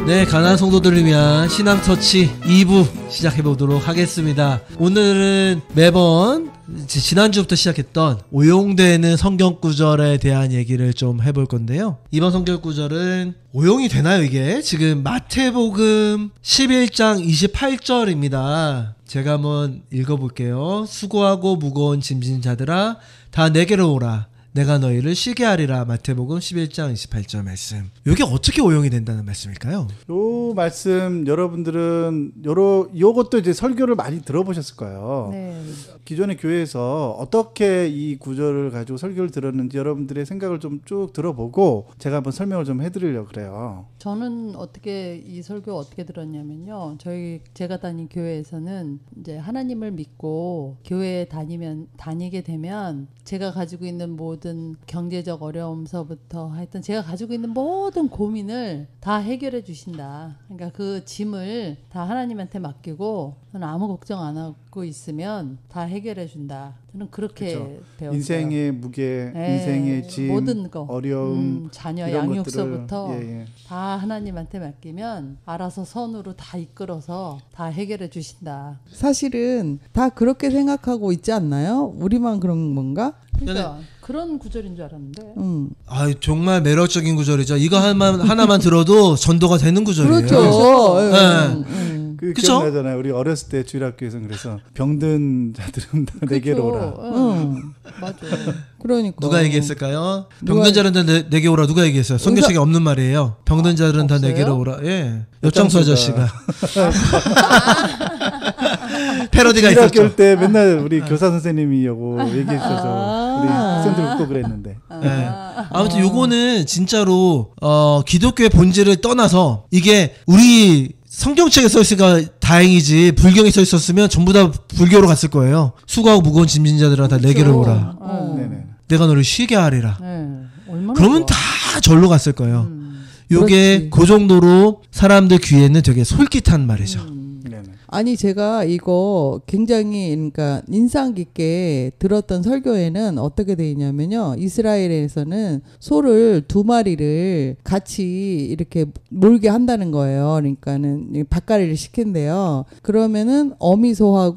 네, 가난한 성도들을 위한 신앙터치 2부 시작해보도록 하겠습니다. 오늘은 매번 지난주부터 시작했던 오용되는 성경구절에 대한 얘기를 좀 해볼 건데요. 이번 성경구절은 오용이 되나요 이게? 지금 마태복음 11장 28절입니다. 제가 한번 읽어볼게요. 수고하고 무거운 짐진 자들아 다 내게로 오라. 내가 너희를 쉬게 하리라. 마태복음 11장 28절 말씀. 이게 어떻게 오용이 된다는 말씀일까요? 요 말씀 여러분들은 요것도 이제 설교를 많이 들어보셨을 거예요. 네. 기존의 교회에서 어떻게 이 구절을 가지고 설교를 들었는지 여러분들의 생각을 좀 쭉 들어보고 제가 한번 설명을 좀 해드리려고 그래요. 저는 이 설교 어떻게 들었냐면요. 제가 다닌 교회에서는 이제 하나님을 믿고 교회에 다니게 되면 제가 가지고 있는 모든 경제적 어려움서부터 하여튼 제가 가지고 있는 모든 고민을 다 해결해 주신다. 그러니까 그 짐을 다 하나님한테 맡기고 아무 걱정 안 하고 있으면 다 해결해 준다. 저는 그렇게 그렇죠. 배웠어요. 인생의 무게, 인생의 짐, 모든 거, 어려움, 자녀 이런 양육서부터 것들을, 다 하나님한테 맡기면 알아서 선으로 다 이끌어서 다 해결해 주신다. 사실은 다 그렇게 생각하고 있지 않나요? 우리만 그런 건가? 그러니까 그런 구절인 줄 알았는데. 아, 정말 매력적인 구절이죠. 이거 하나만 들어도 전도가 되는 구절이에요. 그렇죠. 네. 그 그쵸? 기억나잖아요. 우리 어렸을 때 주일학교에서 그래서 병든 자들은 다 내게로 오라. 맞아. 그러니까 누가 얘기했을까요? 병든 자들은 다 내게 오라. 누가 얘기했어요? 성경책에 없는 말이에요. 병든 자들은 다 없어요? 내게로 오라. 예. 옆장수 아저씨가 패러디가 주일학교 있었죠. 때 맨날 우리 교사 선생님이 요거 얘기해 주셔서 우리 학생들 웃고 그랬는데. 네. 아무튼 요거는 진짜로 기독교의 본질을 떠나서 이게 우리 성경책에 써 있으니까 다행이지 불경에 써 있었으면 전부 다 불교로 갔을 거예요. 수고하고 무거운 짐진 자들아 다 내게로 오라. 네네. 내가 너를 쉬게 하리라. 얼마나 그러면 좋아. 다 절로 갔을 거예요. 요게 그렇지. 그 정도로 사람들 귀에는 되게 솔깃한 말이죠. 네네. 아니 제가 이거 굉장히 그러니까 인상 깊게 들었던 설교에는 어떻게 돼 있냐면요. 이스라엘에서는 소를 2마리를 같이 이렇게 몰게 한다는 거예요. 그러니까는 밭갈이를 시킨대요. 그러면은 어미소가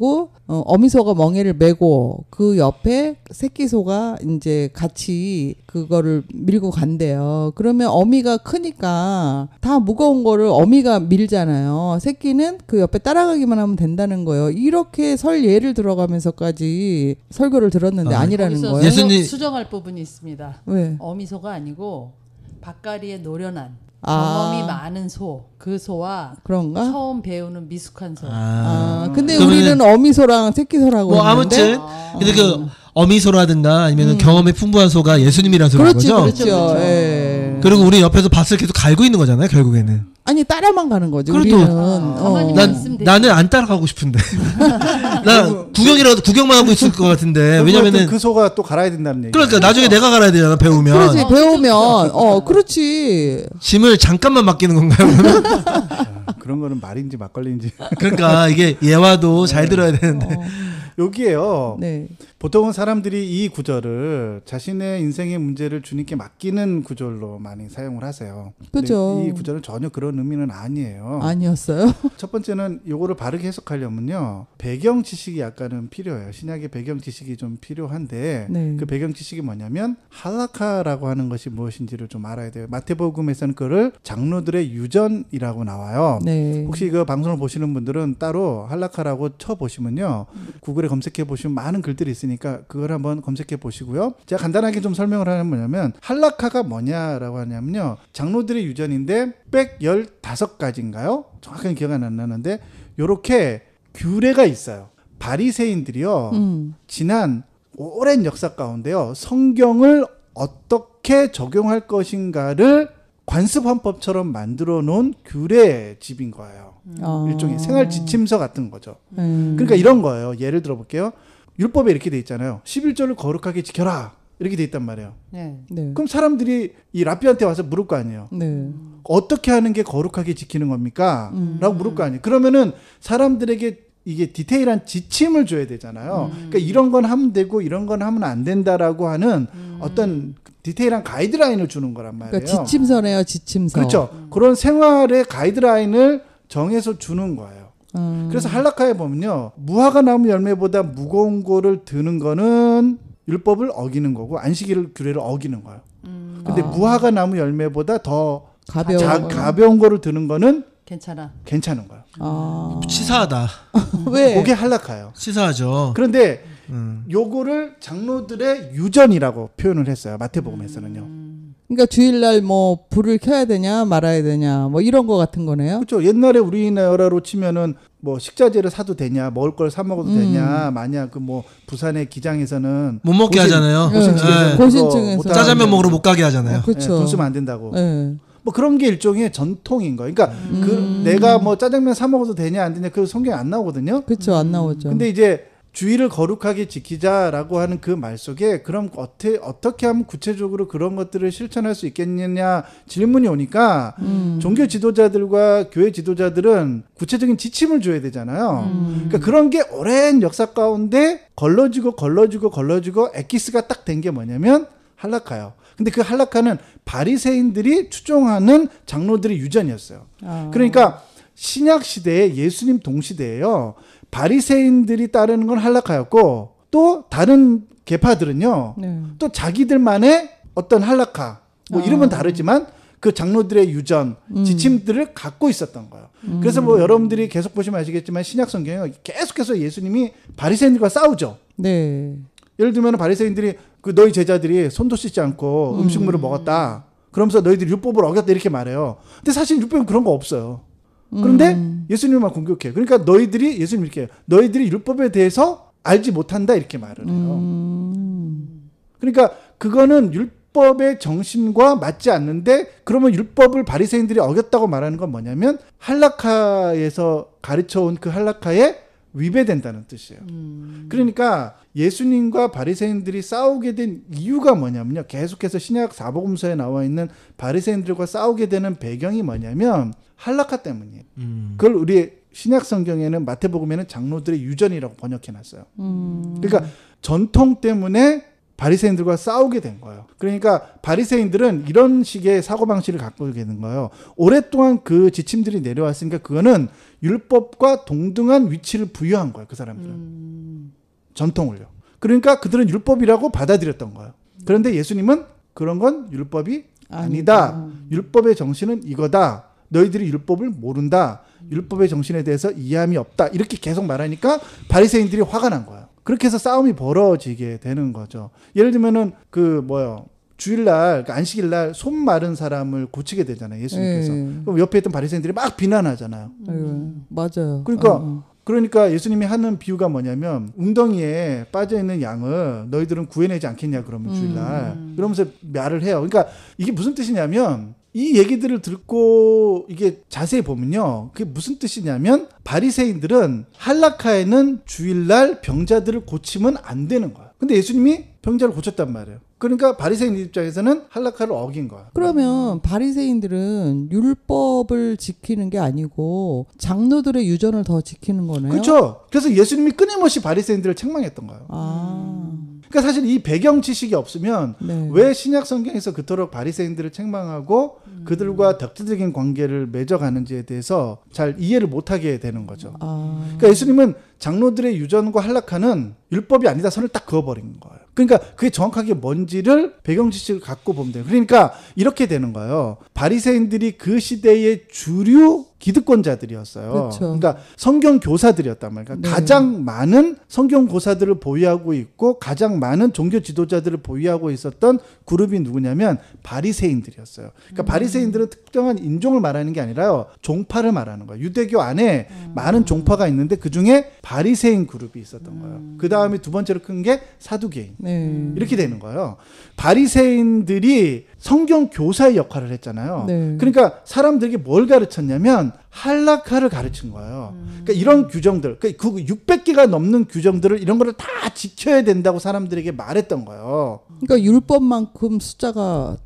멍에를 메고 그 옆에 새끼소가 이제 같이 그거를 밀고 간대요. 그러면 어미가 크니까 다 무거운 거를 어미가 밀잖아요. 새끼는 그 옆에 따라가기만 하면 된다는 거예요. 이렇게 설 예를 들어가면서까지 설교를 들었는데 아니라는 거예요. 예수님- 수정할 부분이 있습니다. 왜? 어미소가 아니고 밭갈이에 노련한 경험이 많은 소, 그 소와 그런가? 처음 배우는 미숙한 소. 근데 그러면은- 우리는 어미소랑 새끼소라고 뭐 했는데 아무튼 근데 그 어미소라든가 아니면 경험이 풍부한 소가 예수님이라는 소리인 그렇지, 거죠. 그렇죠. 예. 그리고 우리 옆에서 밭을 계속 갈고 있는 거잖아요. 결국에는. 아니 따라만 가는 거지. 그래도- 우리는 가만히 난 말씀 되지. 나는 안 따라가고 싶은데. 나 구경만 하고 있을 것 같은데. 왜냐면은 그 소가 또 갈아야 된다는 얘기. 그러니까 나중에 내가 갈아야 되잖아. 배우면. 그렇지 배우면 그렇지. 짐을 잠깐만 맡기는 건가요? 그러면? 그런 거는 말인지 막걸리인지. 그러니까 이게 예화도 잘 들어야 되는데. 여기에요. 네. 보통은 사람들이 이 구절을 자신의 인생의 문제를 주님께 맡기는 구절로 많이 사용을 하세요. 근데 그죠. 이 구절은 전혀 그런 의미는 아니에요. 아니었어요? 첫 번째는 요거를 바르게 해석하려면요. 배경 지식이 약간은 필요해요. 신약의 배경 지식이 좀 필요한데 네. 그 배경 지식이 뭐냐면 할라카라고 하는 것이 무엇인지를 좀 알아야 돼요. 마태복음에서는 그를 장로들의 유전이라고 나와요. 네. 혹시 그 방송을 보시는 분들은 따로 할라카라고 쳐보시면요. 구글에 검색해 보시면 많은 글들이 있으니까 그걸 한번 검색해 보시고요. 제가 간단하게 좀 설명을 하면 뭐냐면 할라카가 뭐냐라고 하냐면요. 장로들의 유전인데 115가지인가요? 정확하게 기억 안 나는데 요렇게 규례가 있어요. 바리새인들이요. 지난 오랜 역사 가운데요. 성경을 어떻게 적용할 것인가를 관습헌법처럼 만들어 놓은 규례집인 거예요. 일종의 생활 지침서 같은 거죠. 그러니까 이런 거예요. 예를 들어 볼게요. 율법에 이렇게 돼 있잖아요. 11조를 거룩하게 지켜라. 이렇게 돼 있단 말이에요. 네. 네. 그럼 사람들이 이 랍비한테 와서 물을 거 아니에요. 네. 어떻게 하는 게 거룩하게 지키는 겁니까? 라고 물을 거 아니에요. 그러면은 사람들에게 이게 디테일한 지침을 줘야 되잖아요. 그러니까 이런 건 하면 되고 이런 건 하면 안 된다라고 하는 어떤 디테일한 가이드라인을 주는 거란 말이에요. 그러니까 지침서네요, 지침서. 그렇죠. 그런 생활의 가이드라인을 정해서 주는 거예요. 그래서 할라카에 보면요, 무화과 나무 열매보다 무거운 거를 드는 거는 율법을 어기는 거고 안식일 규례를 어기는 거예요. 근데 무화과 나무 열매보다 더 가벼운 거를 드는 거는 괜찮은 거예요. 치사하다. 왜? 그게 할라카예요. 치사하죠. 그런데 요거를 장로들의 유전이라고 표현을 했어요. 마태복음에서는요. 그러니까 주일날 뭐 불을 켜야 되냐 말아야 되냐 뭐 이런 거 같은 거네요. 그렇죠. 옛날에 우리나라로 치면은 뭐 식자재를 사도 되냐, 먹을 걸 사 먹어도 되냐, 만약 그 뭐 부산의 기장에서는 못 먹게 하잖아요. 고신증에서 짜장면 먹으러 못 가게 하잖아요. 그렇죠. 돈 쓰면 안 된다고. 네. 뭐 그런 게 일종의 전통인 거예요. 그러니까 내가 뭐 짜장면 사 먹어도 되냐 안 되냐 그 성경에 안 나오거든요. 그렇죠, 안 나오죠. 근데 이제 주의를 거룩하게 지키자라고 하는 그 말 속에 그럼 어떻게 하면 구체적으로 그런 것들을 실천할 수 있겠느냐 질문이 오니까 종교 지도자들과 교회 지도자들은 구체적인 지침을 줘야 되잖아요. 그러니까 그런 게 오랜 역사 가운데 걸러지고 엑기스가 딱 된 게 뭐냐면 할라카요. 근데 그 할라카는 바리새인들이 추종하는 장로들의 유전이었어요. 그러니까 신약 시대에 예수님 동시대에요. 바리새인들이 따르는 건 할라카였고 또 다른 계파들은요. 또 자기들만의 어떤 할라카 뭐 이름은 다르지만 그 장로들의 유전, 지침들을 갖고 있었던 거예요. 그래서 뭐 여러분들이 계속 보시면 아시겠지만 신약 성경에 계속해서 예수님이 바리새인들과 싸우죠. 네. 예를 들면 바리새인들이 그 너희 제자들이 손도 씻지 않고 음식물을 먹었다. 그러면서 너희들이 율법을 어겼다 이렇게 말해요. 근데 사실 율법은 그런 거 없어요. 그런데 예수님만 공격해. 그러니까 예수님 이렇게 해요. 너희들이 율법에 대해서 알지 못한다 이렇게 말을 해요. 그러니까 그거는 율법의 정신과 맞지 않는데 그러면 율법을 바리새인들이 어겼다고 말하는 건 뭐냐면 할라카에서 가르쳐온 그 할라카에 위배된다는 뜻이에요. 그러니까 예수님과 바리새인들이 싸우게 된 이유가 뭐냐면요. 계속해서 신약 사복음서에 나와 있는 바리새인들과 싸우게 되는 배경이 뭐냐면 할라카 때문이에요. 그걸 우리 신약 성경에는 마태복음에는 장로들의 유전이라고 번역해놨어요. 그러니까 전통 때문에 바리새인들과 싸우게 된 거예요. 그러니까 바리새인들은 이런 식의 사고방식을 갖고 있게 된 거예요. 오랫동안 그 지침들이 내려왔으니까 그거는 율법과 동등한 위치를 부여한 거예요. 그 사람들은. 전통을요. 그러니까 그들은 율법이라고 받아들였던 거예요. 그런데 예수님은 그런 건 율법이 아니다. 율법의 정신은 이거다. 너희들이 율법을 모른다. 율법의 정신에 대해서 이해함이 없다. 이렇게 계속 말하니까 바리새인들이 화가 난 거예요. 그렇게 해서 싸움이 벌어지게 되는 거죠. 예를 들면은 주일날 안식일날 손 마른 사람을 고치게 되잖아요. 예수님께서. 그럼 옆에 있던 바리새인들이 막 비난하잖아요. 맞아요. 그러니까 예수님이 하는 비유가 뭐냐면 웅덩이에 빠져있는 양을 너희들은 구해내지 않겠냐 그러면 주일날. 그러면서 말을 해요. 그러니까 이게 무슨 뜻이냐면 이 얘기들을 듣고 이게 자세히 보면요. 그게 무슨 뜻이냐면 바리새인들은 할라카에는 주일날 병자들을 고치면 안 되는 거야. 근데 예수님이 병자를 고쳤단 말이에요. 그러니까 바리새인 입장에서는 할라카를 어긴 거야. 그러면 바리새인들은 율법을 지키는 게 아니고 장로들의 유전을 더 지키는 거네요. 그렇죠. 그래서 예수님이 끊임없이 바리새인들을 책망했던 거예요. 그러니까 사실 이 배경 지식이 없으면 왜 신약 성경에서 그토록 바리새인들을 책망하고 그들과 덕지적인 관계를 맺어가는지에 대해서 잘 이해를 못하게 되는 거죠. 그러니까 예수님은 장로들의 유전과 할라카는 율법이 아니다 선을 딱 그어버린 거예요. 그러니까 그게 정확하게 뭔지를 배경 지식을 갖고 보면 돼요. 그러니까 이렇게 되는 거예요. 바리새인들이 그 시대의 주류 기득권자들이었어요. 그렇죠. 그러니까 성경 교사들이었단 말이에요. 그러니까 가장 많은 성경 고사들을 보유하고 있고 가장 많은 종교 지도자들을 보유하고 있었던 그룹이 누구냐면 바리새인들이었어요. 그러니까 바리새인들은 특정한 인종을 말하는 게 아니라요. 종파를 말하는 거예요. 유대교 안에 많은 종파가 있는데 그중에 바리새인 그룹이 있었던 거예요. 그 다음에 두 번째로 큰 게 사두개인. 이렇게 되는 거예요. 바리새인들이 성경 교사의 역할을 했잖아요. 그러니까 사람들에게 뭘 가르쳤냐면 할라카를 가르친 거예요. 그러니까 이런 규정들, 그 600개가 넘는 규정들을 이런 거를 다 지켜야 된다고 사람들에게 말했던 거예요. 그러니까 율법만큼 숫자가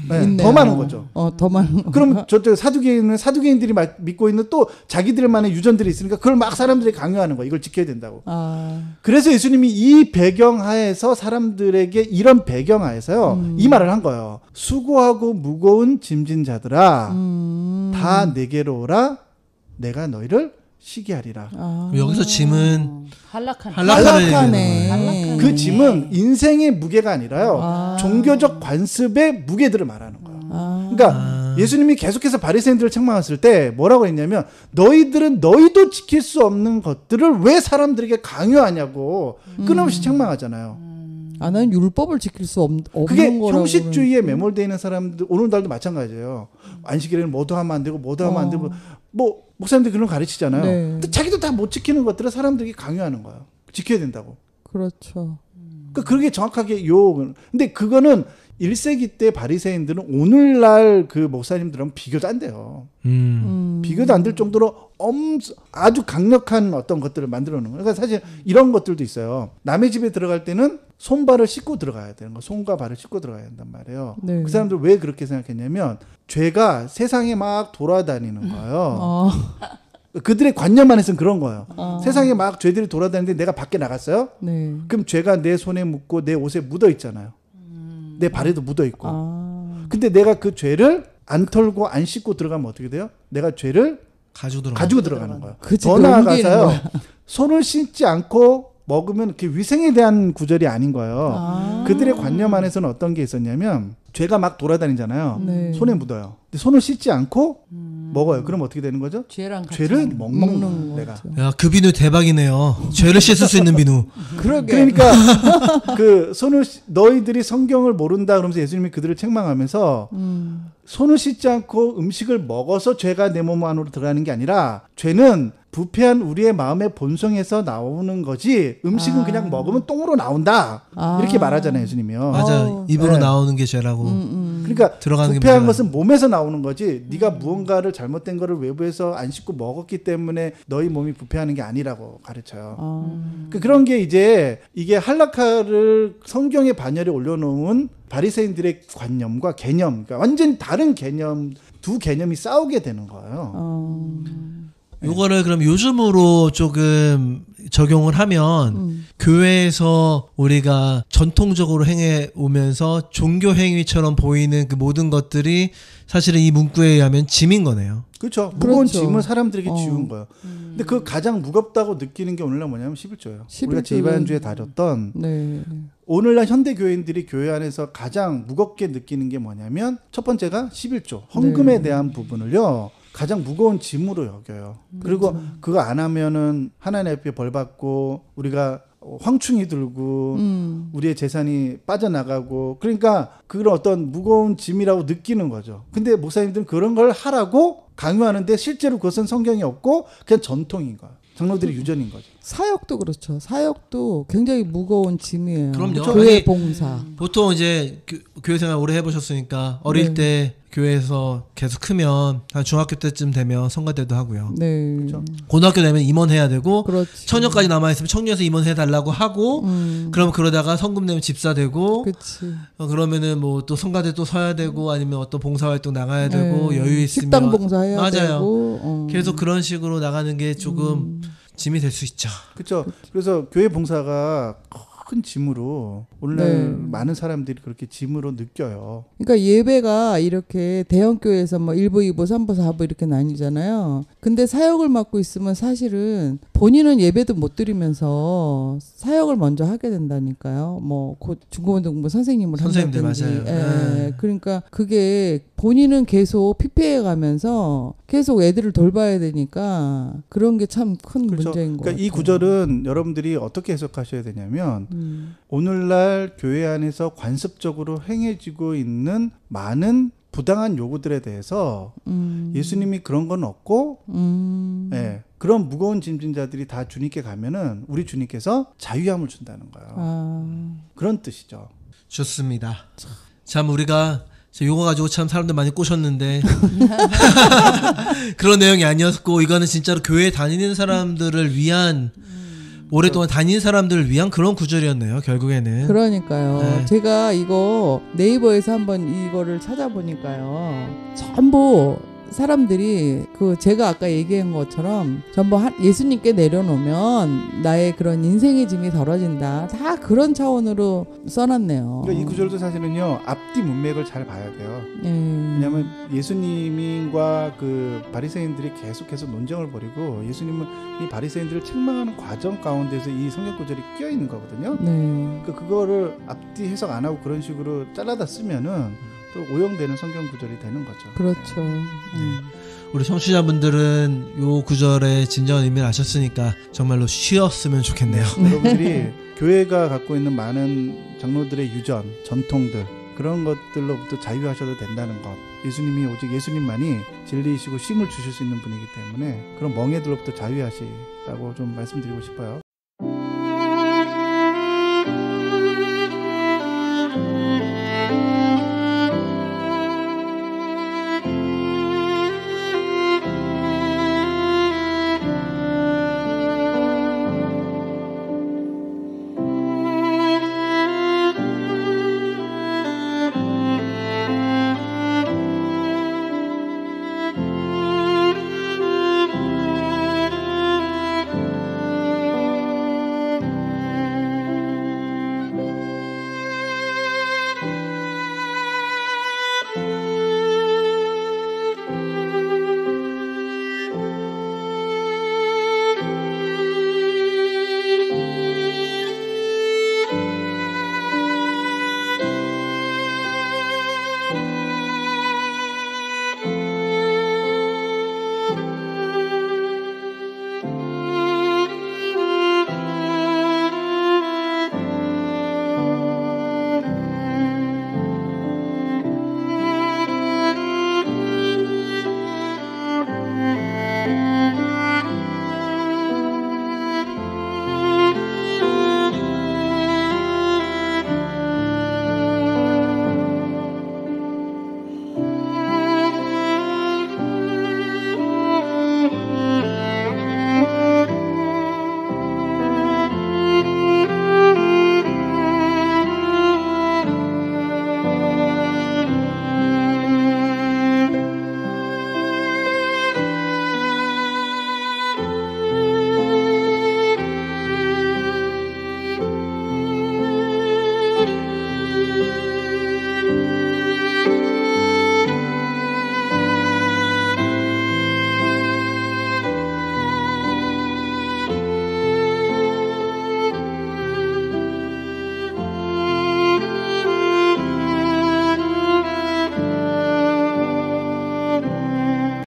네, 있네요. 더 많은 거죠. 더 많은 거. 그럼 저쪽 사두개인들이 믿고 있는 또 자기들만의 유전들이 있으니까 그걸 막 사람들이 강요하는 거야. 이걸 지켜야 된다고. 그래서 예수님이 이 배경 하에서 사람들에게 이런 배경 하에서요. 이 말을 한 거예요. 수고하고 무거운 짐진 자들아 다 내게로 오라 내가 너희를 쉬게 하리라. 여기서 짐은 한락하네. 그 짐은 인생의 무게가 아니라요. 종교적 관습의 무게들을 말하는 거예요. 그러니까 예수님이 계속해서 바리새인들을 책망했을 때 뭐라고 했냐면 너희들은 너희도 지킬 수 없는 것들을 왜 사람들에게 강요하냐고 끊임없이 책망하잖아요. 나는 율법을 지킬 수 없는 그게 거라고. 형식주의에 매몰되어 있는 사람들 오늘날도 마찬가지예요. 안식일에는 뭐도 하면 안 되고 뭐도 하면 안 되고 뭐 목사님들 그런 거 가르치잖아요. 네. 근데 자기도 다 못 지키는 것들을 사람들에게 강요하는 거예요. 지켜야 된다고. 그렇죠. 그러니까 그게 정확하게 근데 그거는 1세기 때 바리새인들은 오늘날 그 목사님들은 비교도 안 돼요. 비교도 안 될 정도로 아주 강력한 어떤 것들을 만들어 놓은 거예요. 그러니까 사실 이런 것들도 있어요. 남의 집에 들어갈 때는 손발을 씻고 들어가야 되는 거. 손과 발을 씻고 들어가야 된단 말이에요. 네. 그 사람들 왜 그렇게 생각했냐면 죄가 세상에 막 돌아다니는 거예요. 그들의 관념 안에서는 그런 거예요. 세상에 막 죄들이 돌아다니는데 내가 밖에 나갔어요? 네. 그럼 죄가 내 손에 묻고 내 옷에 묻어 있잖아요. 내 발에도 묻어 있고. 근데 내가 그 죄를 안 털고 안 씻고 들어가면 어떻게 돼요? 내가 죄를 가지고 들어가는 거예요. 더 나아가서요. 손을 씻지 않고 먹으면 그 위생에 대한 구절이 아닌 거예요. 그들의 관념 안에서는 어떤 게 있었냐면 죄가 막 돌아다니잖아요. 네. 손에 묻어요. 근데 손을 씻지 않고 먹어요. 그럼 어떻게 되는 거죠? 죄를 먹는 내가. 야, 그 비누 대박이네요. 죄를 씻을 수 있는 비누. 그러니까 그 손을 너희들이 성경을 모른다 그러면서 예수님이 그들을 책망하면서 손을 씻지 않고 음식을 먹어서 죄가 내 몸 안으로 들어가는 게 아니라 죄는 부패한 우리의 마음의 본성에서 나오는 거지 음식은 그냥 먹으면 똥으로 나온다. 이렇게 말하잖아요, 예수님이요. 맞아. 입으로 네. 나오는 게 죄라고. 그러니까 들어가는 게 부패한 문제가 것은 몸에서 나오는 거지 네가 무언가를 잘못된 거를 외부에서 안 씻고 먹었기 때문에 너희 몸이 부패하는 게 아니라고 가르쳐요. 그런 게 이제 이게 할라카를 성경의 반열에 올려놓은 바리새인들의 관념과 개념, 그러니까 완전 다른 개념, 두 개념이 싸우게 되는 거예요. 요거를 그럼 요즘으로 조금 적용을 하면 교회에서 우리가 전통적으로 행해 오면서 종교 행위처럼 보이는 그 모든 것들이 사실은 이 문구에 의하면 짐인 거네요. 그렇죠. 무거운 그렇죠. 짐을 사람들에게 지운 거예요. 근데 그 가장 무겁다고 느끼는 게 오늘날 뭐냐면 11조예요. 우리가 제2반주에 다뤘던 네. 오늘날 현대 교인들이 교회 안에서 가장 무겁게 느끼는 게 뭐냐면 첫 번째가 11조 헌금에 대한 부분을요. 가장 무거운 짐으로 여겨요. 그리고 그거 안 하면은 하나님 앞에 벌 받고 우리가 황충이 들고 우리의 재산이 빠져나가고 그러니까 그런 어떤 무거운 짐이라고 느끼는 거죠. 근데 목사님들은 그런 걸 하라고 강요하는데 실제로 그것은 성경이 없고 그냥 전통인 거예요. 장로들의 유전인 거죠. 사역도 그렇죠. 사역도 굉장히 무거운 짐이에요. 그럼요. 교회 아니, 봉사. 보통 이제 교회 생활 오래 해보셨으니까 어릴 때 교회에서 계속 크면 한 중학교 때쯤 되면 성가대도 하고요. 네. 그렇죠. 고등학교 되면 임원해야 되고 그렇지. 청년까지 남아있으면 청년에서 임원해달라고 하고 그럼 그러다가 성금 내면 집사 되고 그치. 그러면은 뭐 또 성가대 또 서야 되고 아니면 어떤 봉사활동 나가야 되고 여유 있으면 식당 봉사해야 맞아요. 되고. 계속 그런 식으로 나가는 게 조금 짐이 될 수 있죠. 그렇죠. 그래서 교회 봉사가 큰 짐으로 오늘날 네. 많은 사람들이 그렇게 짐으로 느껴요. 그러니까 예배가 이렇게 대형 교회에서 뭐 1부, 2부, 3부, 4부 이렇게 나뉘잖아요. 근데 사역을 맡고 있으면 사실은 본인은 예배도 못 드리면서 사역을 먼저 하게 된다니까요. 뭐 곧 중고등부 선생님을 선생님들 한다든지. 맞아요. 예. 그러니까 그게 본인은 계속 피폐해 가면서 계속 애들을 돌봐야 되니까 그런 게 참 큰 그렇죠. 문제인 것 그러니까 같아요. 이 구절은 여러분들이 어떻게 해석하셔야 되냐면 오늘날 교회 안에서 관습적으로 행해지고 있는 많은 부당한 요구들에 대해서 예수님이 그런 건 없고 예, 그런 무거운 짐진 자들이 다 주님께 가면은 우리 주님께서 자유함을 준다는 거예요. 그런 뜻이죠. 좋습니다. 참 우리가 요거 가지고 참 사람들 많이 꼬셨는데 그런 내용이 아니었고 이거는 진짜로 교회 다니는 사람들을 위한 오랫동안 다닌 사람들을 위한 그런 구절이었네요. 결국에는. 그러니까요. 네. 제가 이거 네이버에서 한번 이거를 찾아보니까요. 전부 사람들이 제가 아까 얘기한 것처럼 전부 예수님께 내려놓으면 나의 그런 인생의 짐이 덜어진다. 다 그런 차원으로 써놨네요. 그러니까 이 구절도 사실은요 앞뒤 문맥을 잘 봐야 돼요. 왜냐하면 예수님과 그 바리새인들이 계속해서 논쟁을 벌이고 예수님은 이 바리새인들을 책망하는 과정 가운데서 이 성경 구절이 끼어 있는 거거든요. 네. 그거를 앞뒤 해석 안 하고 그런 식으로 잘라다 쓰면은 또 오용되는 성경 구절이 되는 거죠. 그렇죠. 우리 청취자분들은 요 구절의 진정한 의미를 아셨으니까 정말로 쉬었으면 좋겠네요. 여러분들이 교회가 갖고 있는 많은 장로들의 유전, 전통들 그런 것들로부터 자유하셔도 된다는 것. 예수님이 오직 예수님만이 진리이시고 쉼을 주실 수 있는 분이기 때문에 그런 멍에들로부터 자유하시라고 좀 말씀드리고 싶어요.